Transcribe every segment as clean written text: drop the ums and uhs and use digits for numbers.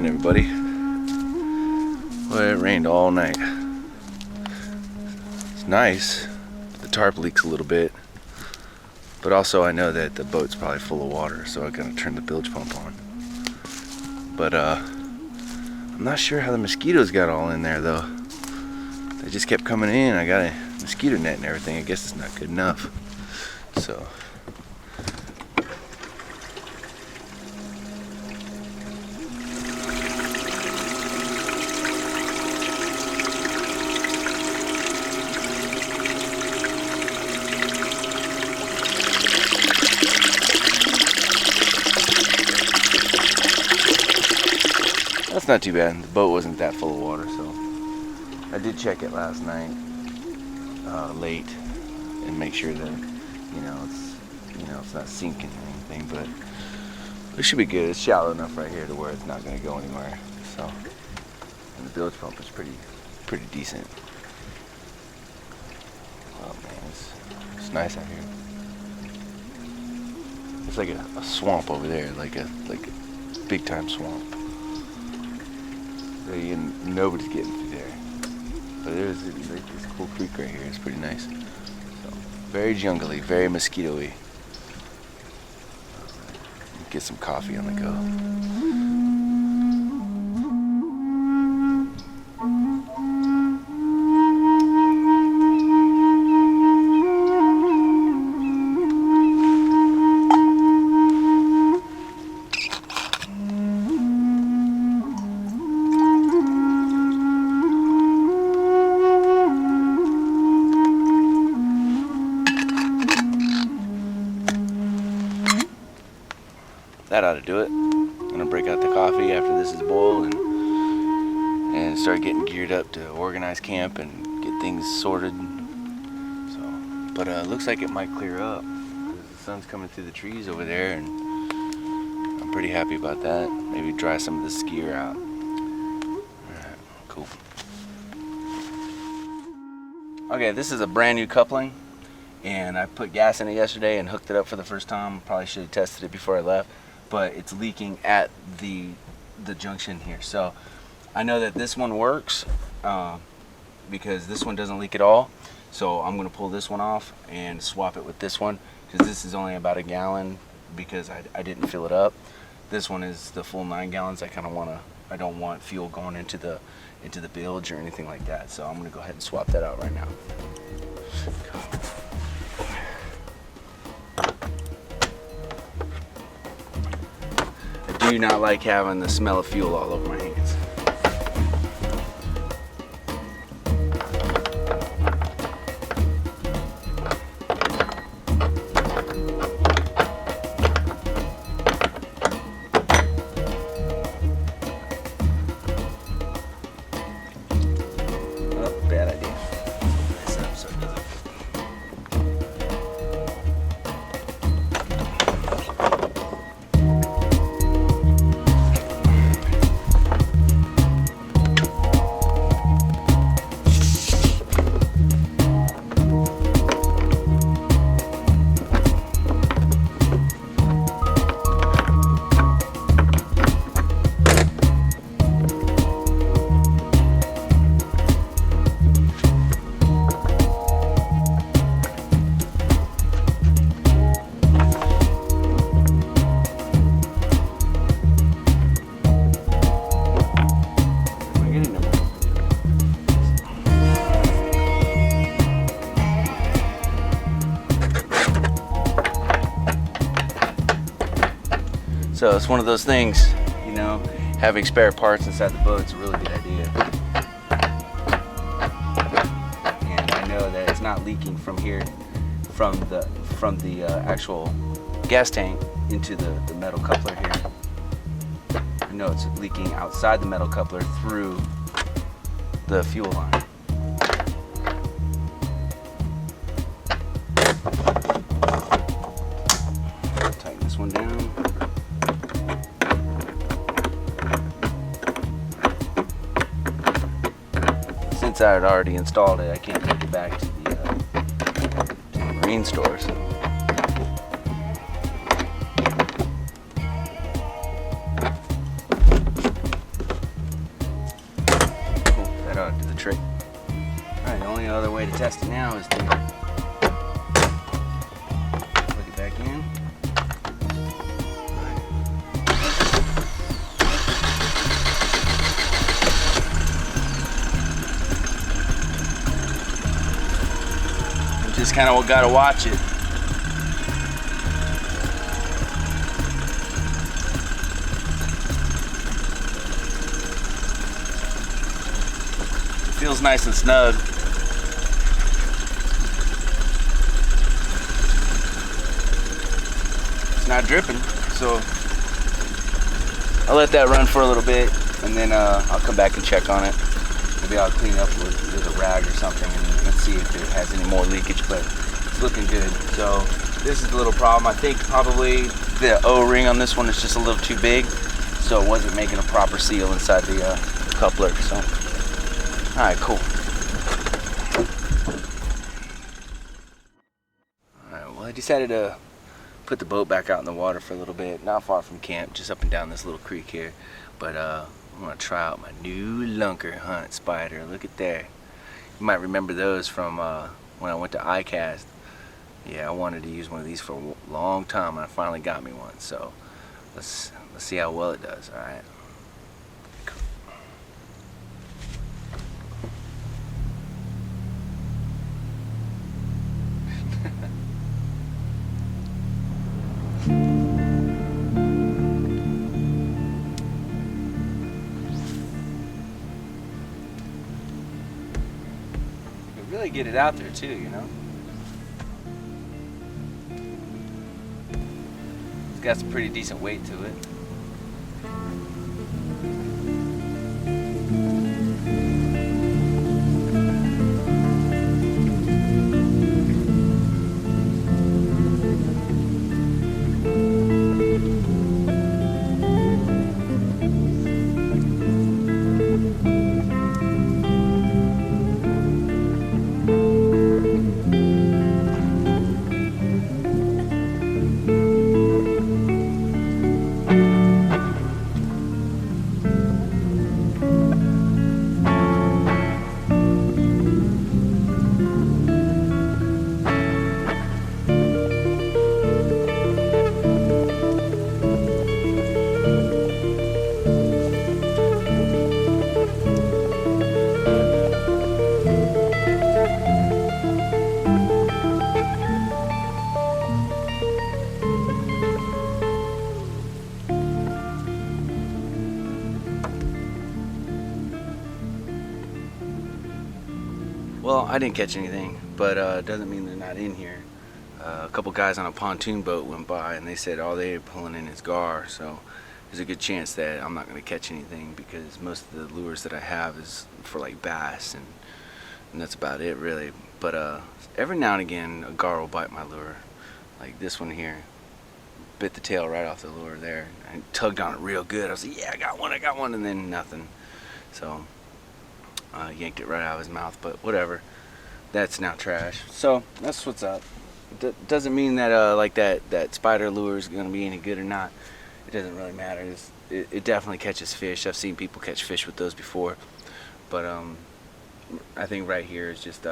morning, everybody. Well, it rained all night. It's nice. The tarp leaks a little bit, but also I know that the boat's probably full of water, so I gotta turn the bilge pump on. But I'm not sure how the mosquitoes got all in there though. They just kept coming in. I got a mosquito net and everything. I guess it's not good enough. So that's not too bad. The boat wasn't that full of water, so I did check it last night late and make sure that it's not sinking or anything, but it should be good. It's shallow enough right here to where it's not going to go anywhere. So, and the bilge pump is pretty decent. Oh man, it's nice out here. It's like a swamp over there, like a big time swamp. And nobody's getting through there. But there's like this cool creek right here. It's pretty nice. So, very jungly, very mosquito-y. Get some coffee on the go. That ought to do it. I'm gonna break out the coffee after this is boiled and start getting geared up to organize camp and get things sorted. So, but looks like it might clear up because the sun's coming through the trees over there, and I'm pretty happy about that. Maybe dry some of the skier out. Alright, cool. Okay, this is a brand new coupling, and I put gas in it yesterday and hooked it up for the first time. Probably should have tested it before I left. But it's leaking at the junction here. So I know that this one works because this one doesn't leak at all. So I'm gonna pull this one off and swap it with this one, because this is only about a gallon because I didn't fill it up. This one is the full 9 gallons. I don't want fuel going into the bilge or anything like that. So I'm gonna go ahead and swap that out right now. I do not like having the smell of fuel all over my hands. Oh, bad idea. Mess up so it doesn't. So it's one of those things, having spare parts inside the boat is a really good idea. And I know that it's not leaking from here, from the actual gas tank into the metal coupler here. I know it's leaking outside the metal coupler through the fuel line. Tighten this one down. Since I had already installed it, I can't take it back to the marine store. So. test it now is to plug it back in. Just kind of gotta watch it. Feels nice and snug. It's not dripping, so I'll let that run for a little bit, and then I'll come back and check on it. Maybe I'll clean up with a rag or something and see if it has any more leakage, but it's looking good. So this is the little problem. I think probably the O-ring on this one is just a little too big, so it wasn't making a proper seal inside the coupler. So, all right, cool. All right, well, I decided to put the boat back out in the water for a little bit, not far from camp, just up and down this little creek here. But I'm gonna try out my new lunker hunt spider. Look at there. You might remember those from when I went to ICAST. Yeah, I wanted to use one of these for a long time, and I finally got me one. So let's see how well it does. All right. Really get it out there too, you know. It's got some pretty decent weight to it. Well, I didn't catch anything, but it doesn't mean they're not in here. A couple guys on a pontoon boat went by and they said all they're pulling in is gar, so there's a good chance that I'm not going to catch anything because most of the lures that I have is for like bass, and that's about it really. But every now and again a gar will bite my lure, like this one here. Bit the tail right off the lure there and tugged on it real good. I was like, yeah, I got one, and then nothing. So yanked it right out of his mouth, but whatever. That's now trash. So that's what's up. Doesn't mean that like that spider lure is going to be any good or not. It doesn't really matter. It definitely catches fish. I've seen people catch fish with those before, but I think right here is just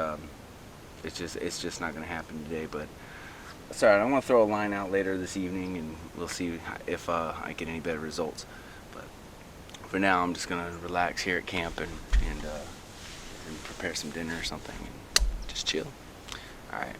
it's just not going to happen today. But it's alright. I'm going to throw a line out later this evening, and we'll see if I get any better results. But for now, I'm just going to relax here at camp and prepare some dinner or something and just chill. All right.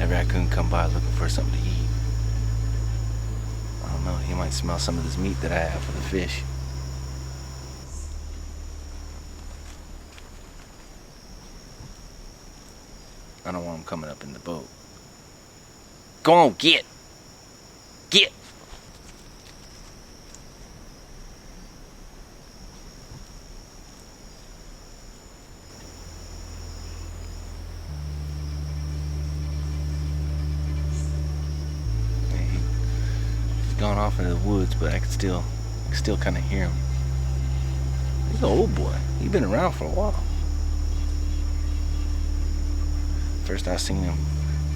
that raccoon come by looking for something to eat. I don't know, he might smell some of this meat that I have for the fish. I don't want him coming up in the boat. Go on, get! Get! He's gone off into the woods, but I can still kind of hear him. He's an old boy. He's been around for a while. First I seen him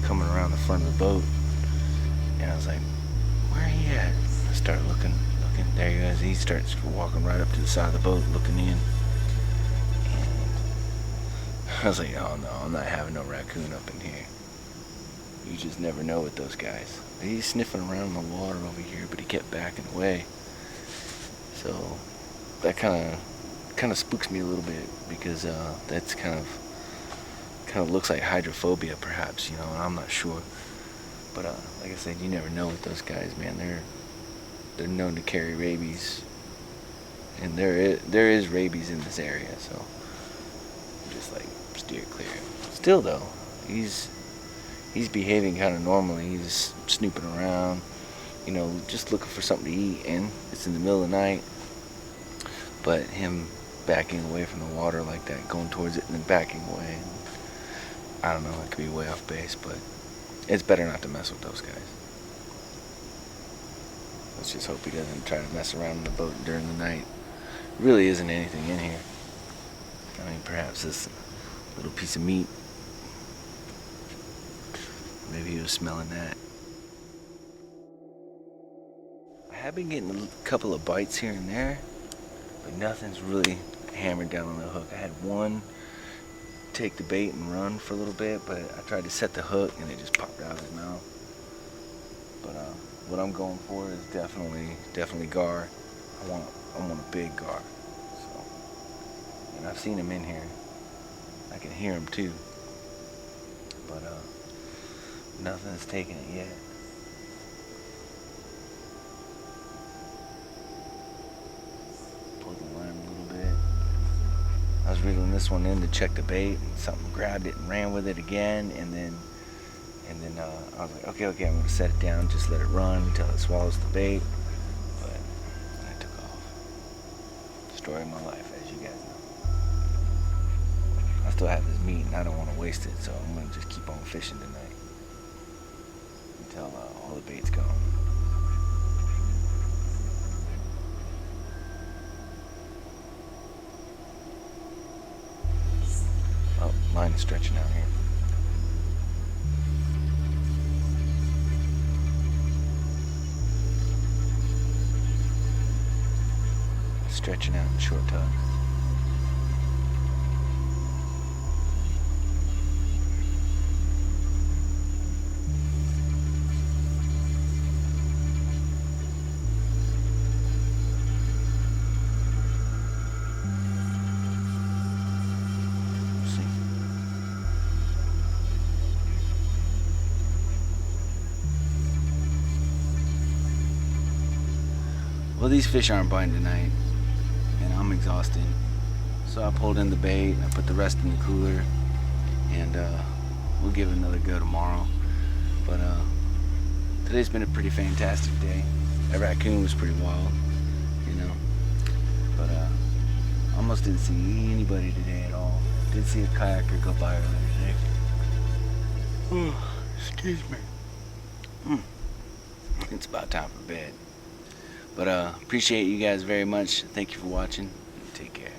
coming around the front of the boat, and I was like, where he at? I start looking, there he is. He starts walking right up to the side of the boat, looking in. And I was like, oh no, I'm not having no raccoon up in here. You just never know with those guys. He's sniffing around in the water over here, but he kept backing away. So that kind of spooks me a little bit, because that's kind of looks like hydrophobia, perhaps, you know, and I'm not sure. But like I said, you never know with those guys, man. They're known to carry rabies, and there is rabies in this area, so just like steer clear. Still though, he's behaving kind of normally. He's snooping around, you know, just looking for something to eat, and it's in the middle of the night. But him backing away from the water like that, going towards it and then backing away, I don't know, it could be way off base, but it's better not to mess with those guys. Let's just hope he doesn't try to mess around in the boat during the night. Really isn't anything in here. I mean, perhaps this little piece of meat. Maybe he was smelling that. I have been getting a couple of bites here and there, but nothing's really hammered down on the hook. I had one take the bait and run for a little bit, but I tried to set the hook and it just popped out of his mouth. But what I'm going for is definitely gar. I want a big gar. So, and I've seen him in here. I can hear him too. But nothing's taken it yet. Pull the line a little bit. I was reeling this one in to check the bait, and something grabbed it and ran with it again, and then I was like, okay, I'm gonna set it down, just let it run until it swallows the bait. But I took off. Story of my life, as you guys know. I still have this meat, and I don't want to waste it, so I'm gonna just keep on fishing tonight until all the bait's gone. Oh, line is stretching out here. Stretching out in short tug. Well, these fish aren't biting tonight, and I'm exhausted. So I pulled in the bait, and I put the rest in the cooler, and we'll give it another go tomorrow. But today's been a pretty fantastic day. That raccoon was pretty wild, you know. But almost didn't see anybody today at all. Did see a kayaker go by earlier today. Oh, excuse me. It's about time for bed. But appreciate you guys very much. Thank you for watching. Take care.